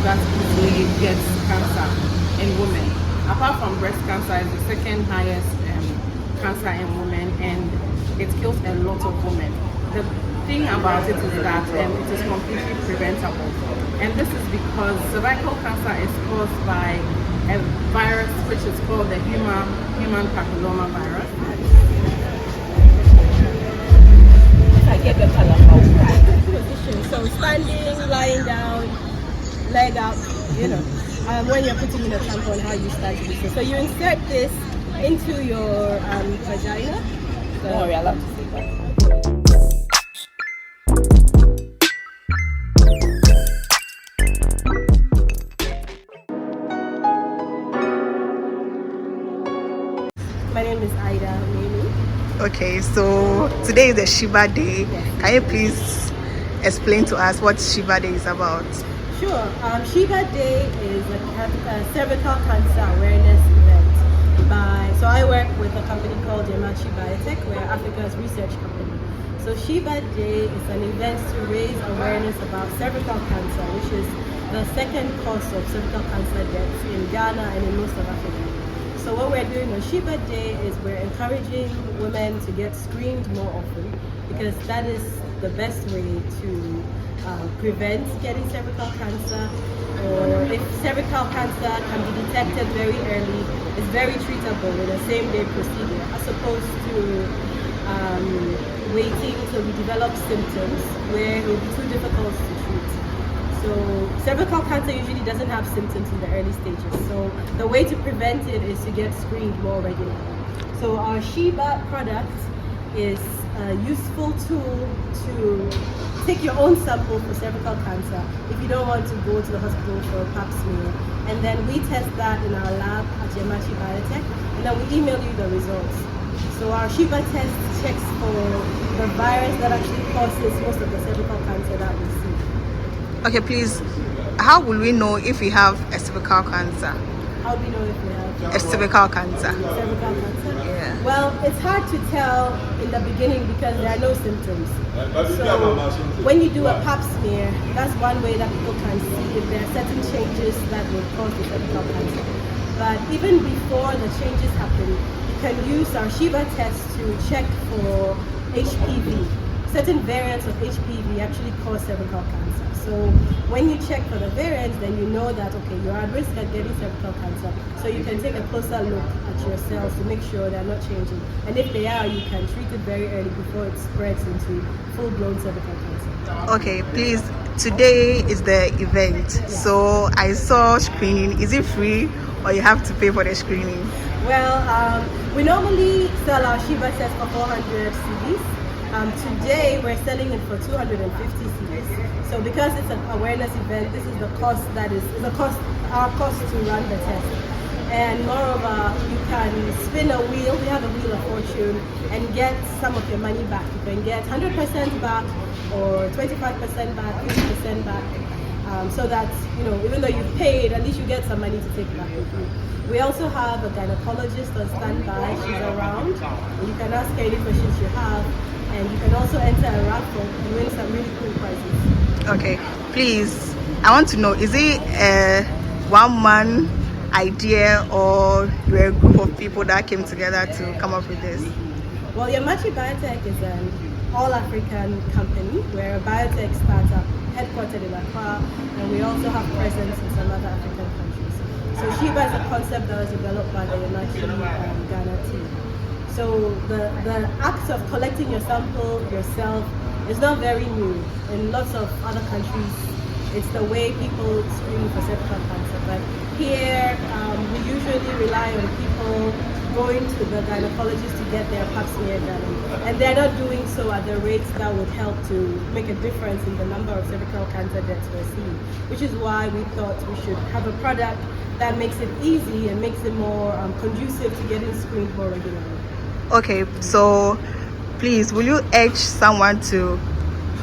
that easily gets cancer in women. Apart from breast cancer, it's the second highest cancer in women, and it kills a lot of women. The thing about it is that it is completely preventable, and this is because cervical cancer is caused by a virus which is called the human papilloma virus. I get the color position. So standing, lying down, leg up, when you're putting in a tampon, how you stand to do so. So you insert this into your vagina. Oh, we're allowed to see that. My name is Ida Mimi. Okay, so today is the Shiba Day. Yes. Can you please explain to us what Shiba Day is about? Sure. Shiba Day is a cervical cancer awareness event. So I work with a company called Yamachi Biotech. We're Africa's research company. So Shiba Day is an event to raise awareness about cervical cancer, which is the second cause of cervical cancer deaths in Ghana and in most of Africa. So what we're doing on Shiba Day is we're encouraging women to get screened more often, because that is the best way to prevent getting cervical cancer. Or if cervical cancer can be detected very early, it's very treatable with a same-day procedure, as opposed to waiting till we develop symptoms where it will be too difficult to treat. So cervical cancer usually doesn't have symptoms in the early stages. So the way to prevent it is to get screened more regularly. So our Shiba product is a useful tool to take your own sample for cervical cancer if you don't want to go to the hospital for a pap smear. And then we test that in our lab at Yamachi Biotech, and then we email you the results. So our Shiba test checks for the virus that actually causes most of the cervical cancer that we see. Okay, please, how will we know if we have a cervical cancer? How do we know if we have A cervical cancer. cervical cancer? Yeah. Well, it's hard to tell in the beginning because there are no symptoms. So when you do a pap smear, that's one way that people can see if there are certain changes that will cause the cervical cancer. But even before the changes happen, you can use our Shiba test to check for HPV. Certain variants of HPV actually cause cervical cancer. So when you check for the variants, then you know that, okay, you're at risk of getting cervical cancer. So you can take a closer look at your cells to make sure they're not changing. And if they are, you can treat it very early before it spreads into full-blown cervical cancer. Okay, please, today is the event. So I saw screening. Is it free or you have to pay for the screening? Well, we normally sell our Shiba test for 400 CDs. Today we're selling it for 250 CDs. So because it's an awareness event, this is the cost our cost to run the test. And moreover, you can spin a wheel. We have a wheel of fortune and get some of your money back. You can get 100% back, or 25% back, 50% back. So that, even though you've paid, at least you get some money to take back with you. We also have a gynecologist on standby. She's around. You can ask her any questions you have. And you can also enter a raffle and win some really cool prizes. Okay, please, I want to know, is it a one-man idea or you're a group of people that came together to come up with this? Well, Yamachi Biotech is an all-African company. We're a biotech startup headquartered in Accra, and we also have presence in some other African countries. So Shiba is a concept that was developed by the Yamachi Ghana team. So the act of collecting your sample yourself is not very new. In lots of other countries, it's the way people screen for cervical cancer. But here, we usually rely on people going to the gynecologist to get their pap smear done. And they're not doing so at the rates that would help to make a difference in the number of cervical cancer deaths we're seeing. Which is why we thought we should have a product that makes it easy and makes it more conducive to getting screened more regularly. Okay, so please, will you urge someone to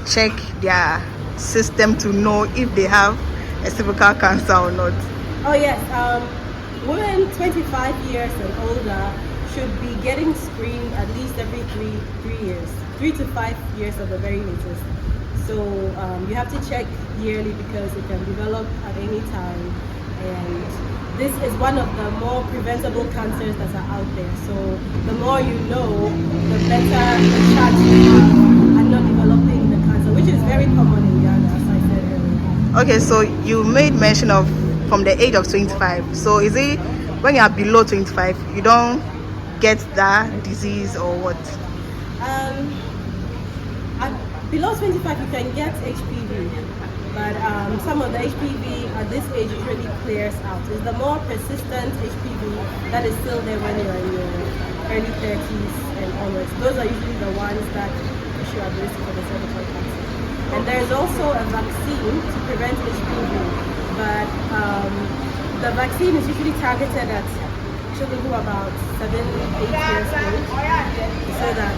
check their system to know if they have a cervical cancer or not? Oh yes, women 25 years and older should be getting screened at least every 3 years, 3 to 5 years at the very latest. So you have to check yearly because it can develop at any time. And this is one of the more preventable cancers that are out there. So the more you know, the better the chance you have at not developing the cancer, which is very common in Ghana, as I said earlier. Okay, so you made mention of from the age of 25. So is it when you are below 25, you don't get that disease or what? Below 25, you can get HPV, but some of the HPV at this age usually clears out. It's the more persistent HPV that is still there when you're in your early 30s and onwards. Those are usually the ones that push you at risk for the cervical cancer. And there is also a vaccine to prevent HPV, but the vaccine is usually targeted at children who are about 7, 8 years old, so that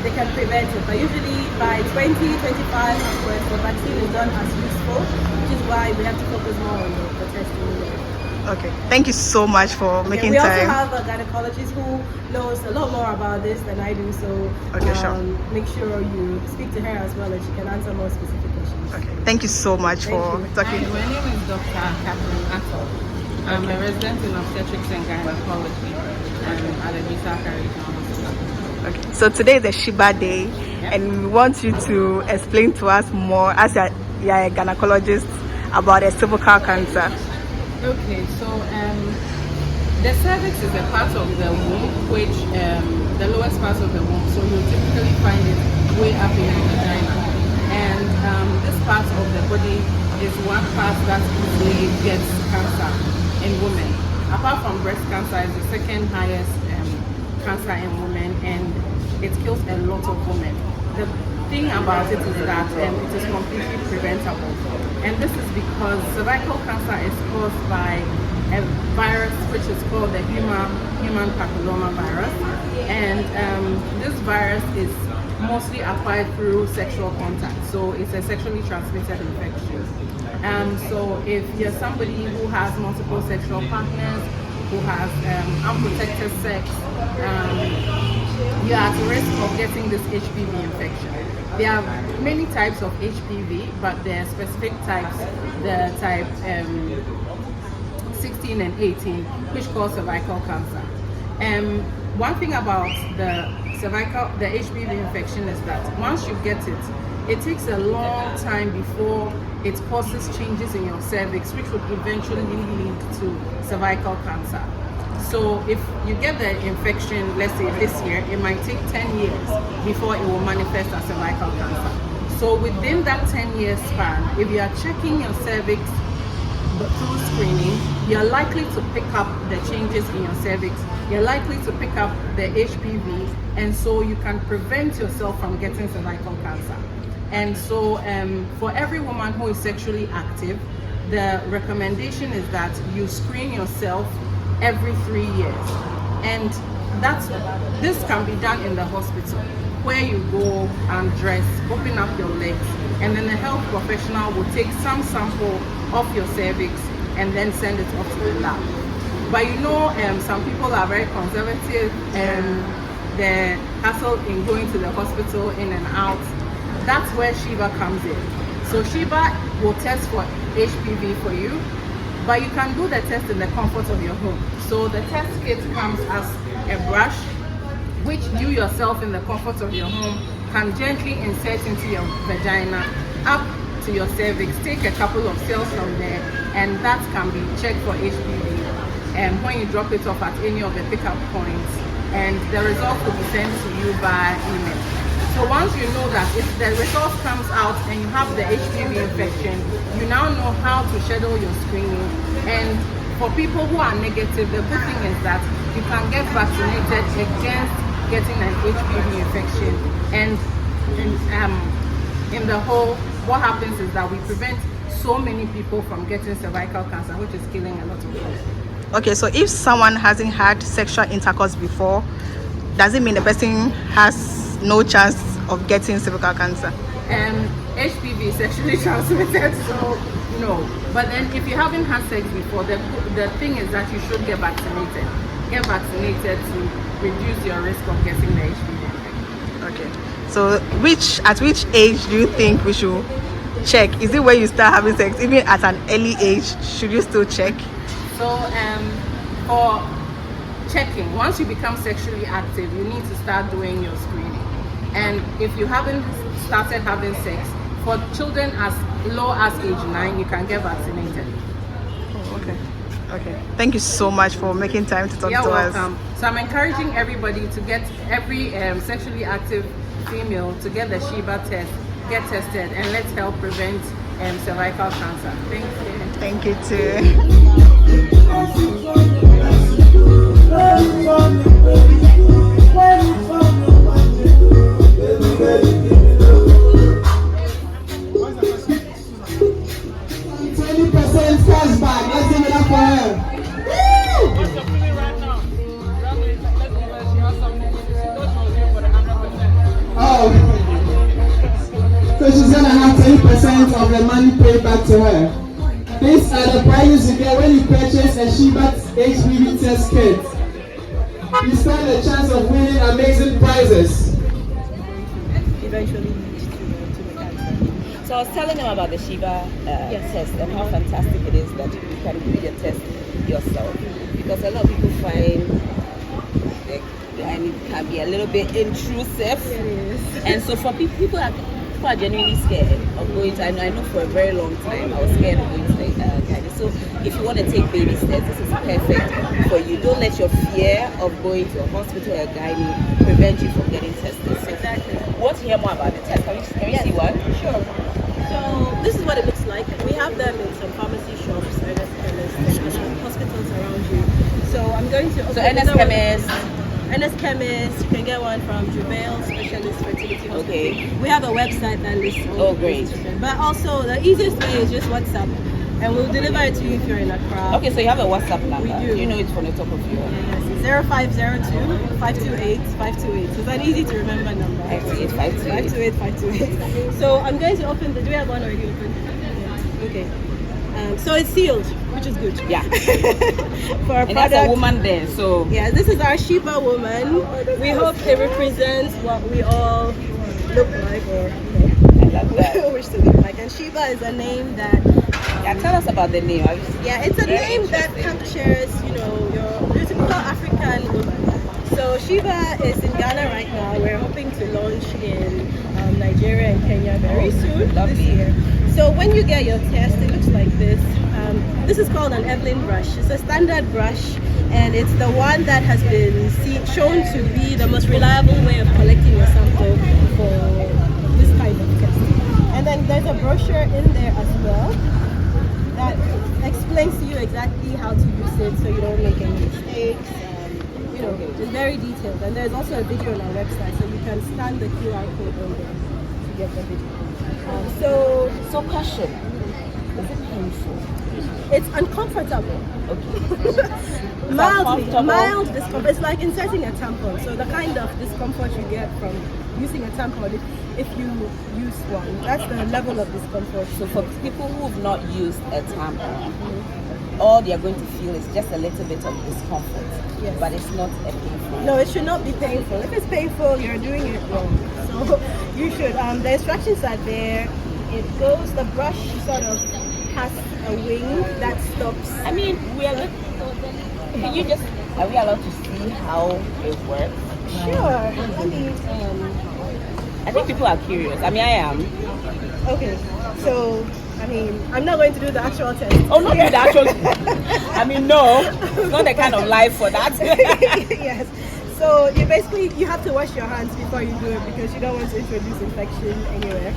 they can prevent it. But usually by 20, 25 upwards, the vaccine is not as useful, which is why we have to focus more on the testing. Okay, thank you so much for making we time. also have a gynecologist who knows a lot more about this than I do, so okay, sure. Make sure you speak to her as well, and she can answer more specific questions. Okay, thank you so much for talking. Hi, my name is Dr. Catherine Atto. I'm a resident in obstetrics and gynecology at the Cervical Regional Hospital. Okay, so today is a Shiba Day, and we want you to explain to us more, as you are a gynecologist, about the cervical cancer. Okay, so the cervix is a part of the womb, which the lowest part of the womb, so you typically find it way up in your vagina. And this part of the body is one part that usually gets cancer in women. Apart from breast cancer, it's the second highest cancer in women, and it kills a lot of women. The thing about it is that it is completely preventable, and this is because cervical cancer is caused by a virus which is called the human papilloma virus, and this virus is mostly acquired through sexual contact, so it's a sexually transmitted infection. So if you're somebody who has multiple sexual partners, who has unprotected sex, you're at risk of getting this HPV infection. There are many types of HPV, but there are specific types, the type 16 and 18, which cause cervical cancer. One thing about the HPV infection is that once you get it, it takes a long time before it causes changes in your cervix, which would eventually lead to cervical cancer. So if you get the infection, let's say this year, it might take 10 years before it will manifest as cervical cancer. So within that 10-year span, if you are checking your cervix through screening, you're likely to pick up the changes in your cervix, you're likely to pick up the HPV, and so you can prevent yourself from getting cervical cancer. And so for every woman who is sexually active, the recommendation is that you screen yourself every 3 years. And this can be done in the hospital, where you go and dress, open up your legs, and then the health professional will take some sample of your cervix and then send it off to the lab. But you know, some people are very conservative, and the hassle in going to the hospital in and out, that's where Shiva comes in. So Shiva will test for HPV for you, but you can do the test in the comfort of your home. So the test kit comes as a brush, which you yourself in the comfort of your home can gently insert into your vagina up to your cervix. Take a couple of cells from there, and that can be checked for HPV. And when you drop it off at any of the pickup points, and the result will be sent to you by email. So once you know that if the result comes out and you have the HPV infection, you now know how to schedule your screening. And for people who are negative, the good thing is that you can get vaccinated against getting an HPV infection. And in the whole, what happens is that we prevent so many people from getting cervical cancer, which is killing a lot of people. Okay, so if someone hasn't had sexual intercourse before, does it mean the person has no chance of getting cervical cancer? HPV is sexually transmitted, so no. But then if you haven't had sex before, the thing is that you should get vaccinated. Get vaccinated to reduce your risk of getting the HPV infection. Okay. So at which age do you think we should check? Is it when you start having sex? Even at an early age, should you still check? So for checking, once you become sexually active, you need to start doing your screening. And if you haven't started having sex, for children as low as age 9, you can get vaccinated. Oh, okay. Thank you so much for making time to talk to us. You're welcome. So I'm encouraging everybody to get every sexually active female to get the Sheba test, get tested, and let's help prevent cervical cancer. Thank you. Thank you too. Cashback. Let's give it up for her. What's your feeling right now? Let's give her, she has something. She thought she was here for the 100%. Oh. So she's gonna have 10% of the money paid back to her. These are the prices you get when you purchase a Sheba HPV test kit. You stand a chance of winning amazing prizes. Eventually lead to the cancer. So I was telling them about the Sheba test and how fantastic it is that you can do the test yourself, because a lot of people find and it can be a little bit intrusive. It is. And so for people are genuinely scared of going to, I know for a very long time I was scared of going to the gynae. So if you want to take baby steps, this is perfect for you. Don't let your fear of going to a hospital or a gynae prevent you from getting tested. Exactly. Want to hear more about the test? Can we see one? Sure. So this is what it looks like. We have them in some pharmacy shops, NS chemists, and hospitals around you. So I'm going to open So NS chemist. NS chemist, you can get one from Jubail Specialist Fertility Hospital. Okay. We have a website that lists all Oh, great. But also the easiest way is just WhatsApp, and we'll deliver it to you if you're in Accra. Okay, so you have a WhatsApp number. We do. You know it from the top of your head. Yes, 0502 528 528. So it's an easy to remember number. 528. 528. So I'm going to open the. Do we have one already open? Yeah. Okay. So it's sealed, which is good. Yeah. For our And that's a product. woman there, so Yeah, this is our Sheba woman. We hope it represents what we all look like, or I love that. wish to look like. And Sheba is a name that. Yeah, tell us about the name. Yeah, it's a Very name that captures, your typical African woman. So Sheba is in Ghana right now. We're hoping to launch in Nigeria and Kenya very soon lovely. this year. So when you get your test, it looks like this. This is called an Evelyn brush. It's a standard brush, and it's the one that has been shown to be the most reliable way of collecting your sample for this kind of test. And then there's a brochure in there as well that explains to you exactly how to use it so you don't make any mistakes. It's very detailed. And there's also a video on our website, so you can scan the QR code on there to get the video. So question. Is it painful? It's uncomfortable. Okay. Mild discomfort. It's like inserting a tampon. So the kind of discomfort you get from using a tampon if you use one, that's the level of discomfort. So for people who have not used a tampon, all they are going to feel is just a little bit of discomfort. Yes. But it's not a painful. No, it should not be painful. If it's painful, you're doing it wrong. So you should. The instructions are there. It goes. The brush sort of has a wing that stops. I mean, are we allowed to see how it works? Sure. I think people are curious. I mean, I am. Okay. So, I'm not going to do the actual test. Oh, not the actual. I mean, no. It's not the kind of life for that. Yes. So you have to wash your hands before you do it because you don't want to introduce infection anywhere.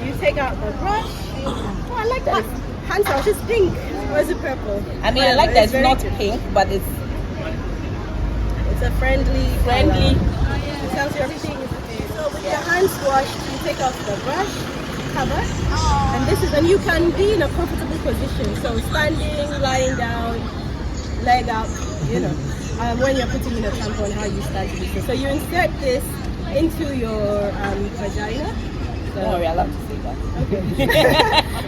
You take out the brush. Oh, I like that. Hand wash is pink. Or is it purple? I mean, I like that it's not pink, but it's a friendly. It tells you everything is okay. So with your hands washed, you take off the brush cover, and you can be in a comfortable position. So standing, lying down, leg up, when you're putting in a tampon, how you start to do this. So you insert this into your vagina. Don't worry, I love to say that. Okay.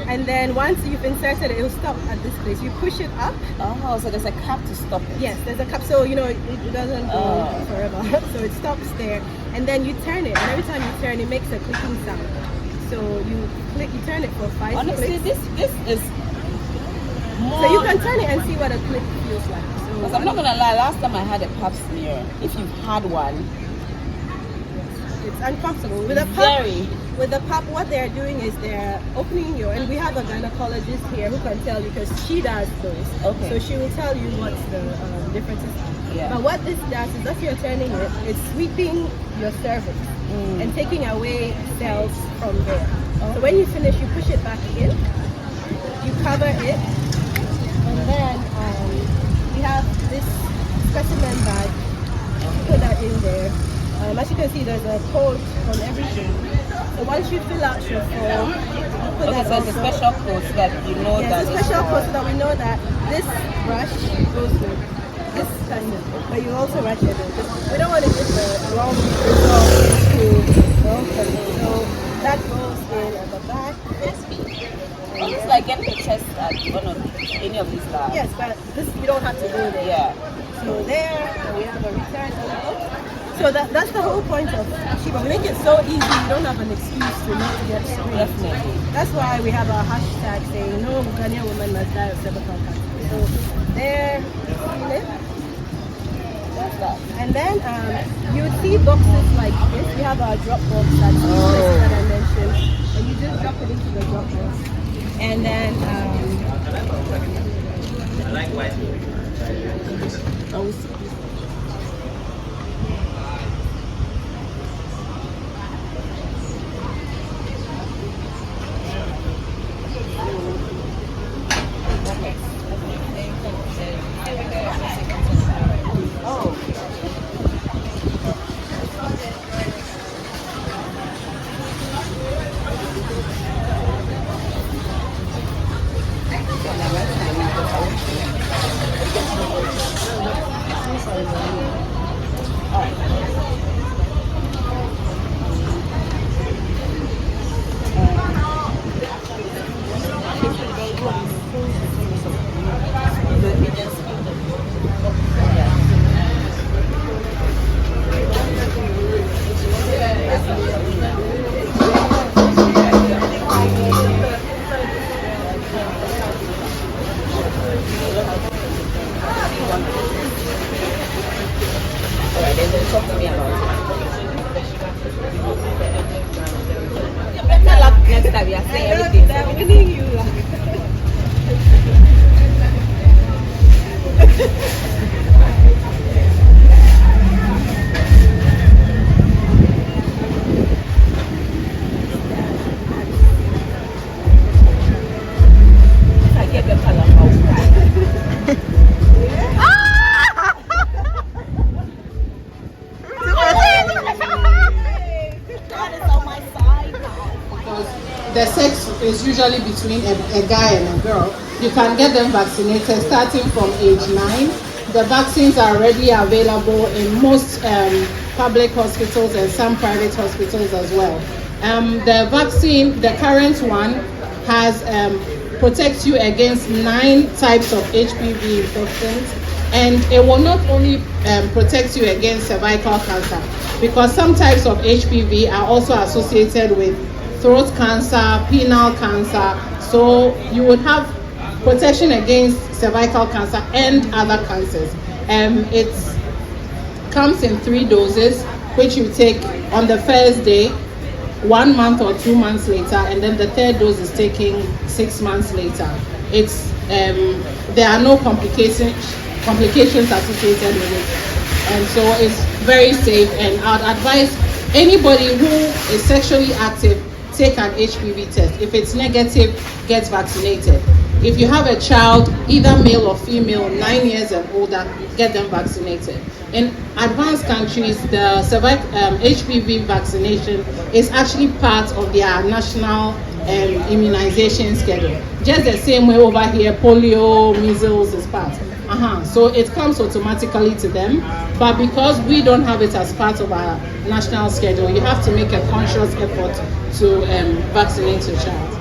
And then once you've inserted it, it'll stop at this place. You push it up. Oh, so there's a cap to stop it. Yes, there's a cap, so it doesn't go forever. So it stops there, and then you turn it, and every time you turn, it makes a clicking sound. So you turn it for 5 Honestly, clicks. this is more. So you can turn it and see what a click feels like. Because I'm not gonna lie, last time I had a pap smear, if you've had one, it's uncomfortable. With the pap, what they're doing is they're opening and we have a gynecologist here who can tell you because she does those. Okay. So she will tell you what's the differences. Yeah. But what this does is as you're turning it, it's sweeping your cervix and taking away cells from there. So when you finish, you push it back in, you cover it, and then we have this specimen bag. Put that in there. As you can see, there's a code on everything. So once you fill out your form, you put that so it's a special code so that you know that it's a special code so that we know that this brush goes with this person, but you also write it in. We don't want to give the wrong result to wrong person. So that goes in at the back. it's like getting a test at any of these labs. Yes, but this you don't have to go there. Yeah. So there, and we have a return envelope. So that's the whole point of Shiba. We make it so easy, you don't have an excuse to not get screened. Definitely. That's why we have a hashtag saying no Ghanaian woman must die of cervical cancer. So there, you see it? That's that. And then you would see boxes like this. We have our drop box that's that I mentioned. And you just drop it into the drop box. And then I like white. Talk to me about it. Better luck next time. You are saying everything. they're winning you. If I get the color, I'll cry. God is on my side now. Because the sex is usually between a guy and a girl. You can get them vaccinated starting from age 9. The vaccines are already available in most public hospitals and some private hospitals as well. The vaccine, the current one, has protects you against 9 types of HPV infections, and it will not only protect you against cervical cancer, because some types of HPV are also associated with throat cancer, penile cancer, so you would have protection against cervical cancer and other cancers. It comes in 3 doses, which you take on the first day, 1 month or 2 months later, and then the 3rd dose is taken 6 months later. It's there are no complications associated with it, and so it's very safe. And I'd advise anybody who is sexually active, take an HPV test. If it's negative, get vaccinated. If you have a child, either male or female, 9 years and older, get them vaccinated. In advanced countries, the HPV vaccination is actually part of their national immunization schedule. Just the same way over here, polio, measles is part. So it comes automatically to them, but because we don't have it as part of our national schedule, you have to make a conscious effort to vaccinate your child.